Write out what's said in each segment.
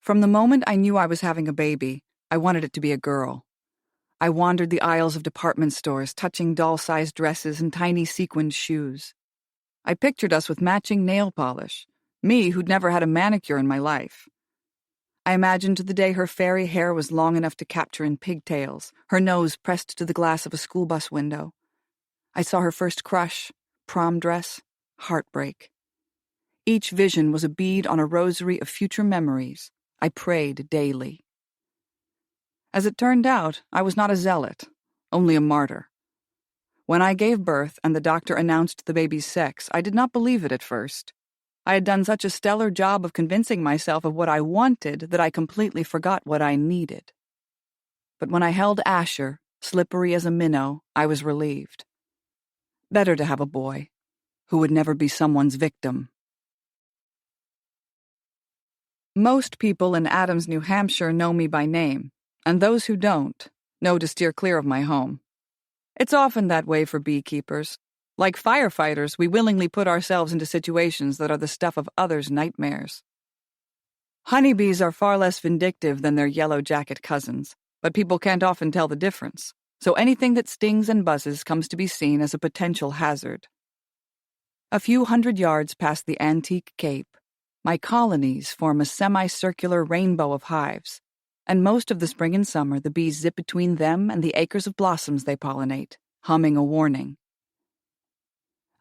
From the moment I knew I was having a baby, I wanted it to be a girl. I wandered the aisles of department stores, touching doll-sized dresses and tiny sequined shoes. I pictured us with matching nail polish, me who'd never had a manicure in my life. I imagined the day her fairy hair was long enough to capture in pigtails, her nose pressed to the glass of a school bus window. I saw her first crush, prom dress, heartbreak. Each vision was a bead on a rosary of future memories. I prayed daily. As it turned out, I was not a zealot, only a martyr. When I gave birth and the doctor announced the baby's sex, I did not believe it at first. I had done such a stellar job of convincing myself of what I wanted that I completely forgot what I needed. But when I held Asher, slippery as a minnow, I was relieved. Better to have a boy, who would never be someone's victim. Most people in Adams, New Hampshire know me by name, and those who don't know to steer clear of my home. It's often that way for beekeepers. Like firefighters, we willingly put ourselves into situations that are the stuff of others' nightmares. Honeybees are far less vindictive than their yellow jacket cousins, but people can't often tell the difference, so anything that stings and buzzes comes to be seen as a potential hazard. A few hundred yards past the antique cape, my colonies form a semicircular rainbow of hives, and most of the spring and summer the bees zip between them and the acres of blossoms they pollinate, humming a warning.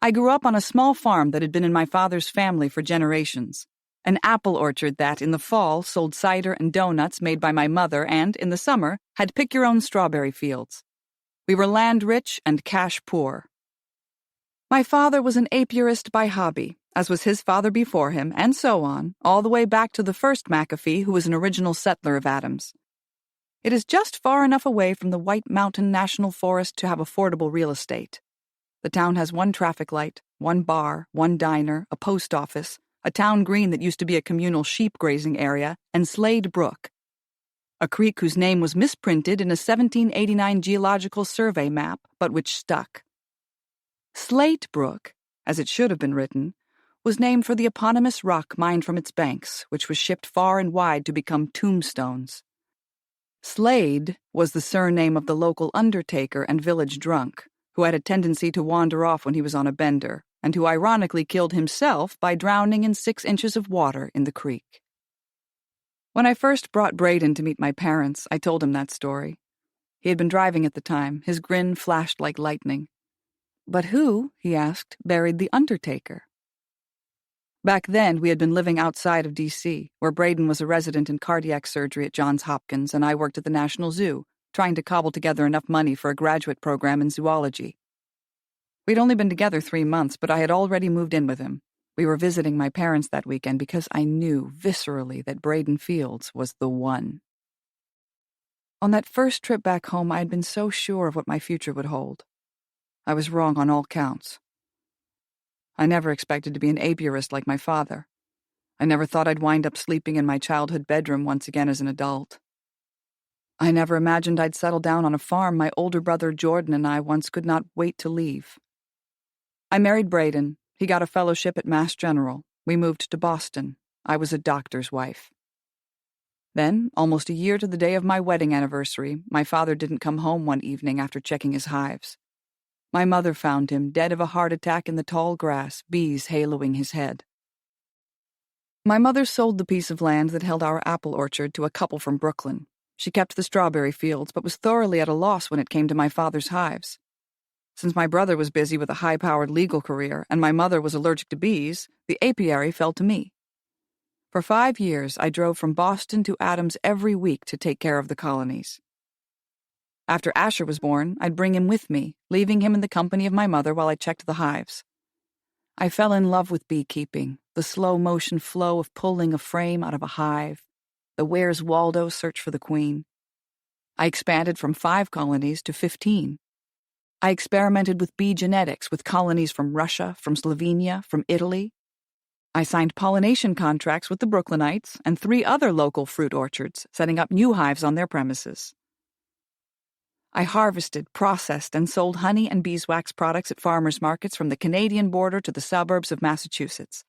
I grew up on a small farm that had been in my father's family for generations, an apple orchard that, in the fall, sold cider and donuts made by my mother and, in the summer, had pick-your-own strawberry fields. We were land-rich and cash-poor. My father was an apiarist by hobby, as was his father before him, and so on, all the way back to the first McAfee, who was an original settler of Adams. It is just far enough away from the White Mountain National Forest to have affordable real estate. The town has one traffic light, one bar, one diner, a post office, a town green that used to be a communal sheep grazing area, and Slade Brook, a creek whose name was misprinted in a 1789 geological survey map, but which stuck. Slate Brook, as it should have been written, was named for the eponymous rock mined from its banks, which was shipped far and wide to become tombstones. Slade was the surname of the local undertaker and village drunk, who had a tendency to wander off when he was on a bender, and who ironically killed himself by drowning in 6 inches of water in the creek. When I first brought Braden to meet my parents, I told him that story. He had been driving at the time. His grin flashed like lightning. But who, he asked, buried the undertaker? Back then, we had been living outside of D.C., where Braden was a resident in cardiac surgery at Johns Hopkins and I worked at the National Zoo, trying to cobble together enough money for a graduate program in zoology. We'd only been together 3 months, but I had already moved in with him. We were visiting my parents that weekend because I knew viscerally that Braden Fields was the one. On that first trip back home, I had been so sure of what my future would hold. I was wrong on all counts. I never expected to be an apiarist like my father. I never thought I'd wind up sleeping in my childhood bedroom once again as an adult. I never imagined I'd settle down on a farm my older brother Jordan and I once could not wait to leave. I married Braden. He got a fellowship at Mass General. We moved to Boston. I was a doctor's wife. Then, almost a year to the day of my wedding anniversary, my father didn't come home one evening after checking his hives. My mother found him dead of a heart attack in the tall grass, bees haloing his head. My mother sold the piece of land that held our apple orchard to a couple from Brooklyn. She kept the strawberry fields, but was thoroughly at a loss when it came to my father's hives. Since my brother was busy with a high-powered legal career and my mother was allergic to bees, the apiary fell to me. For 5 years, I drove from Boston to Adams every week to take care of the colonies. After Asher was born, I'd bring him with me, leaving him in the company of my mother while I checked the hives. I fell in love with beekeeping, the slow-motion flow of pulling a frame out of a hive, the Where's Waldo search for the queen. I expanded from 5 colonies to 15. I experimented with bee genetics with colonies from Russia, from Slovenia, from Italy. I signed pollination contracts with the Brooklynites and 3 other local fruit orchards, setting up new hives on their premises. I harvested, processed, and sold honey and beeswax products at farmers markets from the Canadian border to the suburbs of Massachusetts.